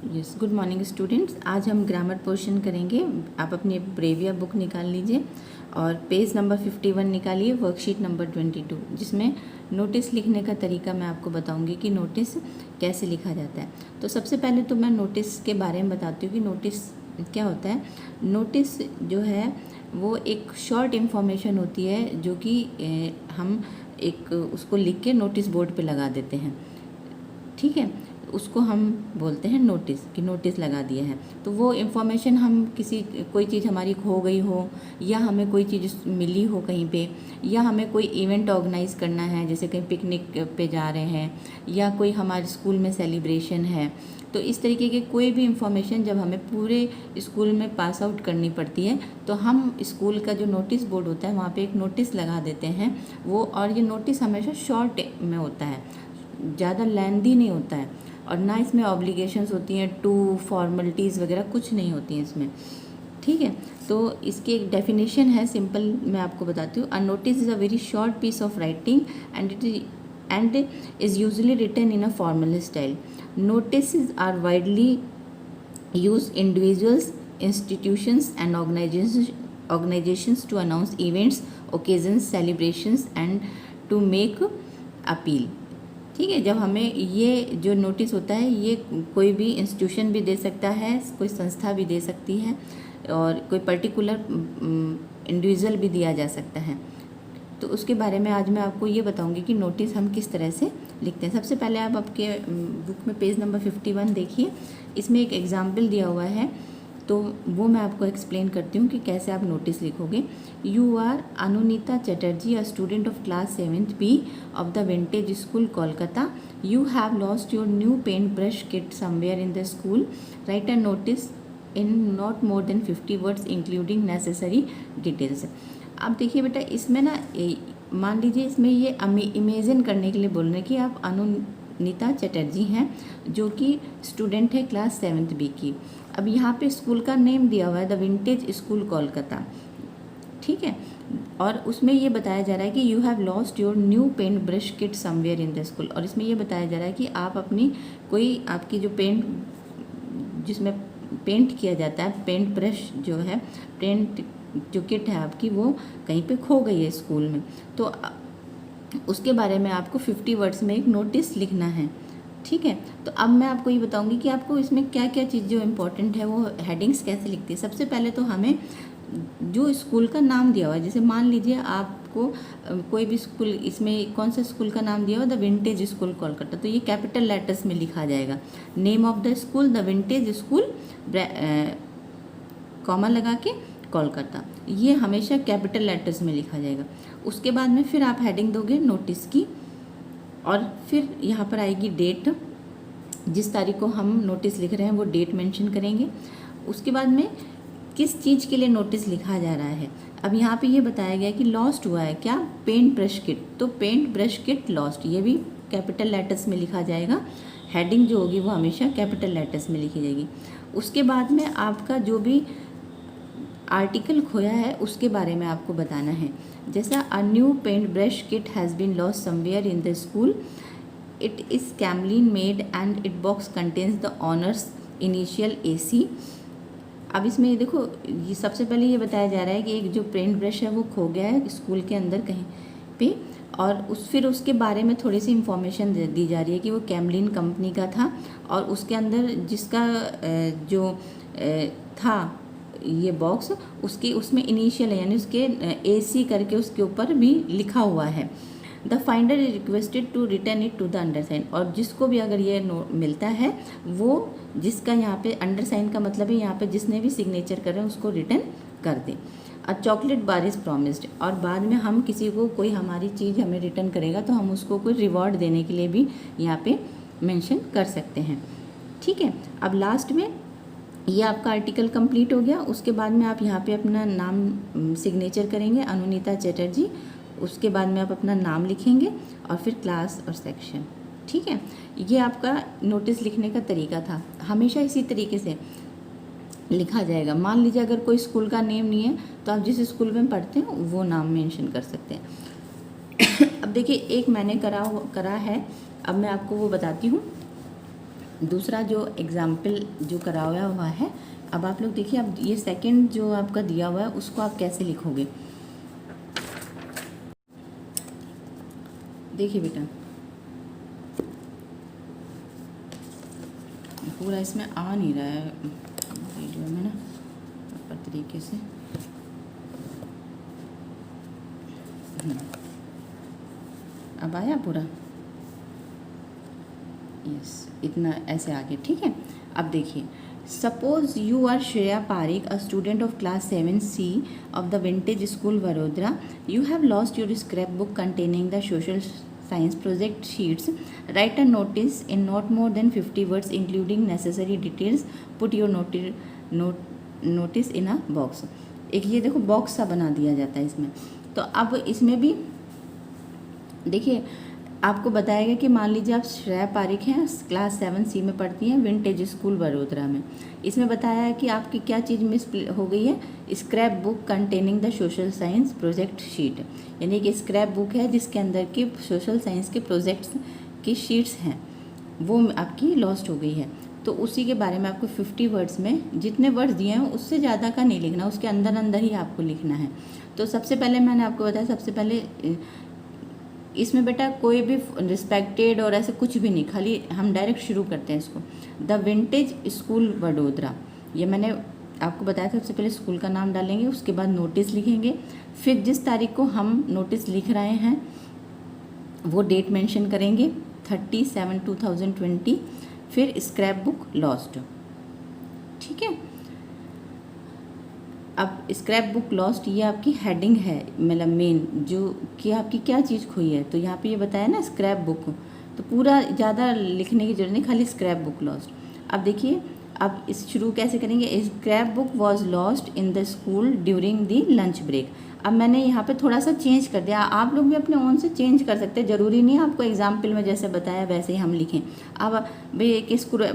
Yes, good morning students. आज हम grammar portion करेंगे। आप अपनी ब्रेविया बुक निकाल लीजिए और पेज नंबर 51 निकालिए, वर्कशीट नंबर 22, जिसमें नोटिस लिखने का तरीका मैं आपको बताऊंगी कि नोटिस कैसे लिखा जाता है। तो सबसे पहले तो मैं नोटिस के बारे में बताती हूँ कि नोटिस क्या होता है। नोटिस जो है वो एक शॉर्ट इन्फॉर्मेशन होती है जो कि हम एक उसको लिख के नोटिस बोर्ड पे लगा देते हैं, ठीक है। उसको हम बोलते हैं नोटिस, कि नोटिस लगा दिया है। तो वो इन्फॉर्मेशन हम कोई चीज़ हमारी खो गई हो, या हमें कोई चीज़ मिली हो कहीं पे, या हमें कोई इवेंट ऑर्गेनाइज करना है, जैसे कहीं पिकनिक पे जा रहे हैं, या कोई हमारे स्कूल में सेलिब्रेशन है, तो इस तरीके की कोई भी इन्फॉर्मेशन जब हमें पूरे स्कूल में पास आउट करनी पड़ती है तो हम स्कूल का जो नोटिस बोर्ड होता है वहाँ पे एक नोटिस लगा देते हैं वो। और ये नोटिस हमेशा शॉर्ट में होता है, ज़्यादा लेंदी नहीं होता है, और ना इसमें ऑब्लिगेशंस होती हैं, टू फॉर्मेलिटीज़ वगैरह कुछ नहीं होती हैं इसमें, ठीक है। तो इसकी एक डेफिनेशन है, सिंपल मैं आपको बताती हूँ। A notice is a very short piece of writing and is usually written in a formal style. Notice are widely use individuals, institutions and organizations to announce events, occasions, celebrations and to make appeal, ठीक है। जब हमें ये जो notice होता है ये कोई भी इंस्टीट्यूशन भी दे सकता है, कोई संस्था भी दे सकती है, और कोई पर्टिकुलर इंडिविजुअल भी दिया जा सकता है। तो उसके बारे में आज मैं आपको ये बताऊंगी कि नोटिस हम किस तरह से लिखते हैं। सबसे पहले आप आपके बुक में पेज नंबर 51 देखिए, इसमें एक एग्जाम्पल दिया हुआ है, तो वो मैं आपको एक्सप्लेन करती हूँ कि कैसे आप नोटिस लिखोगे। You are Anunita Chatterjee, a student of class 7th B of the Vintage School, Kolkata. You have lost your new paintbrush kit somewhere in the school. Write a notice in not more than 50 words including necessary details. अब देखिए बेटा, इसमें ना मान लीजिए इसमें ये imagine करने के लिए बोल रहे हैं कि आप अनुनीता चटर्जी हैं जो कि स्टूडेंट है क्लास 7th B की। अब यहाँ पे स्कूल का नेम दिया हुआ है द विंटेज स्कूल कोलकाता, ठीक है। और उसमें ये बताया जा रहा है कि you have lost your new paint brush kit somewhere in the school, और इसमें ये बताया जा रहा है कि आप अपनी कोई आपकी जो पेंट जिसमें पेंट किया जाता है, पेंट ब्रश जो है, पेंट जो किट है आपकी, वो कहीं पे खो गई है स्कूल में। तो उसके बारे में आपको 50 वर्ड्स में एक नोटिस लिखना है, ठीक है। तो अब मैं आपको ये बताऊंगी कि आपको इसमें क्या क्या चीज़ जो इम्पोर्टेंट है वो हेडिंग्स कैसे लिखती है। सबसे पहले तो हमें जो स्कूल का नाम दिया हुआ है, जैसे मान लीजिए आपको कोई भी स्कूल, इसमें कौन सा स्कूल का नाम दिया हुआ, द विंटेज स्कूल कोलकाता, तो ये कैपिटल लेटर्स में लिखा जाएगा। Name of the school the vintage school, comma लगा के कोलकाता, ये हमेशा कैपिटल लेटर्स में लिखा जाएगा। उसके बाद में फिर आप हेडिंग दोगे नोटिस की, और फिर यहाँ पर आएगी डेट, जिस तारीख को हम नोटिस लिख रहे हैं वो डेट मेंशन करेंगे। उसके बाद में किस चीज़ के लिए नोटिस लिखा जा रहा है। अब यहाँ पे ये बताया गया है कि लॉस्ट हुआ है क्या, पेंट ब्रश किट, तो पेंट ब्रश किट लॉस्ट, ये भी कैपिटल लेटर्स में लिखा जाएगा। हेडिंग जो होगी वो हमेशा कैपिटल लेटर्स में लिखी जाएगी। उसके बाद में आपका जो भी आर्टिकल खोया है उसके बारे में आपको बताना है। जैसा a new paint brush kit has been lost somewhere in the school, it is Camlin made and it box contains the owner's initial AC। अब इसमें देखो, ये सबसे पहले ये बताया जा रहा है कि एक जो पेंट ब्रश है वो खो गया है स्कूल के अंदर कहीं पे, और फिर उसके बारे में थोड़ी सी इंफॉर्मेशन दी जा रही है कि वो कैमलिन कंपनी का था, और उसके अंदर जिसका जो था ये बॉक्स, उसमें इनिशियल है, यानी उसके AC करके उसके ऊपर भी लिखा हुआ है। The finder is requested to return it to the undersign, और जिसको भी अगर ये मिलता है वो जिसका यहाँ पे अंडरसाइन का मतलब है यहाँ पे जिसने भी सिग्नेचर कर रहे हैं उसको रिटर्न कर दे। A chocolate bar is promised, और बाद में हम किसी को कोई हमारी चीज़ हमें रिटर्न करेगा तो हम उसको कोई रिवॉर्ड देने के लिए भी यहाँ पे मेंशन कर सकते हैं, ठीक है। अब लास्ट में ये आपका आर्टिकल कंप्लीट हो गया। उसके बाद में आप यहाँ पे अपना नाम सिग्नेचर करेंगे, अनुनीता चटर्जी। उसके बाद में आप अपना नाम लिखेंगे और फिर क्लास और सेक्शन, ठीक है। ये आपका नोटिस लिखने का तरीका था, हमेशा इसी तरीके से लिखा जाएगा। मान लीजिए अगर कोई स्कूल का नेम नहीं है तो आप जिस स्कूल में पढ़ते हैं वो नाम मेंशन कर सकते हैं। अब देखिए, एक मैंने करा है, अब मैं आपको वो बताती हूँ दूसरा जो एग्जाम्पल जो कराया हुआ है, अब आप लोग देखिए, अब ये सेकंड जो आपका दिया हुआ है उसको आप कैसे लिखोगे। देखिए बेटा, पूरा इसमें आ नहीं रहा है वीडियो में ना प्रॉपर तरीके से। अब आया पूरा, यस, इतना ऐसे आगे, ठीक है। अब देखिए, suppose you are Shreya Pareek, a student of class 7C of the Vintage School, Vadodara. You have lost your scrapbook containing the social science project sheets. Write a notice in not more than 50 words including necessary details. Put your notice in a box. एक ये देखो box सा बना दिया जाता है इसमें। तो अब इसमें भी देखिए, आपको बताएगा कि मान लीजिए आप श्रेया पारिक हैं, क्लास 7C में पढ़ती हैं, विंटेज स्कूल वडोदरा में। इसमें बताया है कि आपकी क्या चीज़ मिस हो गई है, scrap book containing the social science project sheet, यानी कि स्क्रैप बुक है जिसके अंदर के सोशल साइंस के प्रोजेक्ट्स की शीट्स हैं, वो आपकी लॉस्ट हो गई है। तो उसी के बारे में आपको 50 वर्ड्स में जितने वर्ड्स दिए हैं उससे ज़्यादा का नहीं लिखना, उसके अंदर अंदर ही आपको लिखना है। तो सबसे पहले मैंने आपको बताया, सबसे पहले इसमें बेटा कोई भी रिस्पेक्टेड और ऐसे कुछ भी नहीं, खाली हम डायरेक्ट शुरू करते हैं इसको। द विंटेज स्कूल वडोदरा, ये मैंने आपको बताया था। सबसे पहले स्कूल का नाम डालेंगे, उसके बाद नोटिस लिखेंगे, फिर जिस तारीख को हम नोटिस लिख रहे हैं वो डेट मेंशन करेंगे 30/7/2020, फिर स्क्रैप बुक लॉस्ट, ठीक है। अब स्क्रैप बुक लॉस्ट ये आपकी हेडिंग है, मतलब मेन जो कि आपकी क्या चीज़ खोई है। तो यहाँ पे ये बताया ना स्क्रैप बुक, तो पूरा ज़्यादा लिखने की जरूरत नहीं, खाली स्क्रैप बुक लॉस्ट। अब देखिए, अब इस शुरू कैसे करेंगे, scrapbook was lost in the school during the lunch break. अब मैंने यहाँ पे थोड़ा सा चेंज कर दिया, आप लोग भी अपने ओन से चेंज कर सकते हैं, ज़रूरी नहीं है आपको एग्जाम्पल में जैसे बताया वैसे ही हम लिखें। अब भाई एक स्कूल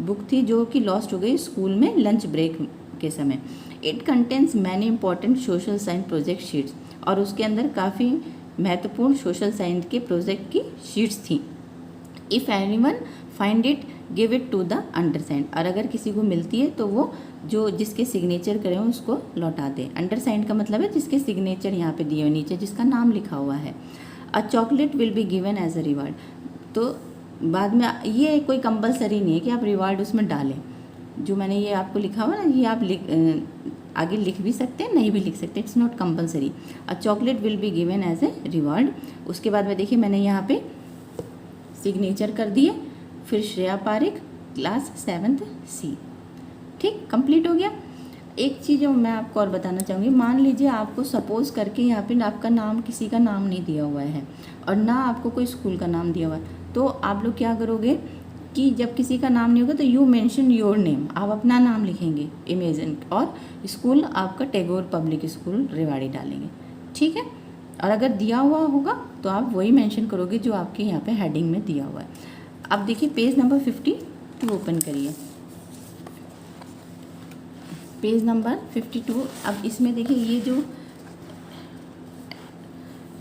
बुक थी जो कि लॉस्ट हो गई स्कूल में लंच ब्रेक के समय। It contains many important social science project sheets, और उसके अंदर काफ़ी महत्वपूर्ण सोशल साइंस के प्रोजेक्ट की शीट्स थी। If anyone find it give it to the undersigned, और अगर किसी को मिलती है तो वो जो जिसके सिग्नेचर करें उसको लौटा दे। अंडरसाइंड का मतलब है जिसके सिग्नेचर यहाँ पे दिए हुए नीचे, जिसका नाम लिखा हुआ है। A chocolate will be given as a reward, तो बाद में ये कोई कंपलसरी नहीं है कि आप रिवार्ड उसमें डालें। जो मैंने ये आपको लिखा हुआ ना, ये आप आगे लिख भी सकते हैं, नहीं भी लिख सकते, it's not compulsory. A chocolate will be given as a reward. उसके बाद में देखिए मैंने यहाँ पे सिग्नेचर कर दिए, फिर श्रेया पारिक क्लास 7C, ठीक, कंप्लीट हो गया। एक चीज़ जो मैं आपको और बताना चाहूँगी, मान लीजिए आपको सपोज करके यहाँ पे आपका नाम, किसी का नाम नहीं दिया हुआ है और ना आपको कोई स्कूल का नाम दिया हुआ है, तो आप लोग क्या करोगे कि जब किसी का नाम नहीं होगा तो यू मेंशन योर नेम, आप अपना नाम लिखेंगे इमेजिन, और स्कूल आपका टैगोर पब्लिक स्कूल रेवाड़ी डालेंगे, ठीक है। और अगर दिया हुआ होगा तो आप वही मेंशन करोगे जो आपके यहाँ पे हेडिंग में दिया हुआ है। अब देखिए पेज नंबर 52 ओपन करिए, पेज नंबर 52। अब इसमें देखिए ये जो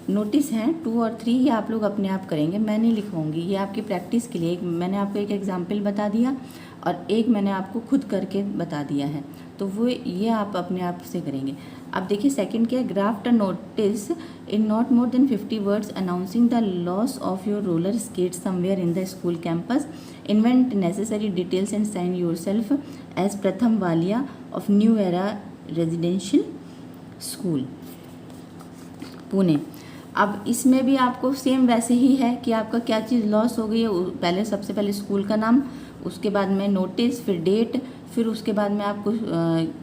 नोटिस हैं 2 और 3 ये आप लोग अपने आप करेंगे, मैं नहीं लिखवाऊंगी, ये आपकी प्रैक्टिस के लिए। मैंने आपको एक एग्जाम्पल बता दिया और एक मैंने आपको खुद करके बता दिया है, तो वो ये आप अपने आप से करेंगे। अब देखिए सेकंड क्या है, draft a notice in not more than 50 words announcing the loss of your roller skate somewhere in the school campus, invent necessary details and sign yourself as Pratham Walia of new era residential school Pune. अब इसमें भी आपको same वैसे ही है कि आपका क्या चीज़ loss हो गई है, पहले सबसे पहले स्कूल का नाम, उसके बाद में नोटिस, फिर डेट, फिर उसके बाद में आपको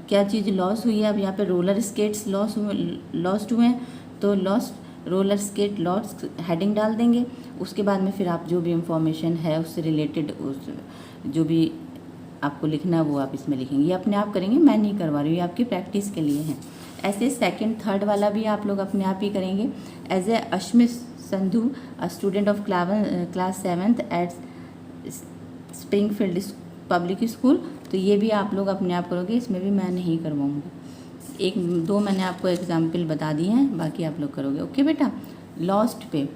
क्या चीज़ लॉस हुई है। अब यहाँ पे रोलर स्केट्स लॉस्ट हुए हैं तो lost roller skate lost heading डाल देंगे। उसके बाद में फिर आप जो भी इंफॉर्मेशन है उससे रिलेटेड उस जो भी आपको लिखना है वो आप इसमें लिखेंगे, ये अपने आप करेंगे, मैं नहीं करवा रही हूँ, ये आपकी प्रैक्टिस के लिए है। ऐसे सेकंड थर्ड वाला भी आप लोग अपने आप ही करेंगे। As a Ashmit Sandhu, a student of class 7th at Springfield public school, तो ये भी आप लोग अपने आप करोगे, इसमें भी मैं नहीं करवाऊँगी। 1-2 मैंने आपको एग्जाम्पल बता दिए हैं, बाकी आप लोग करोगे। ओके बेटा, लॉस्ट पे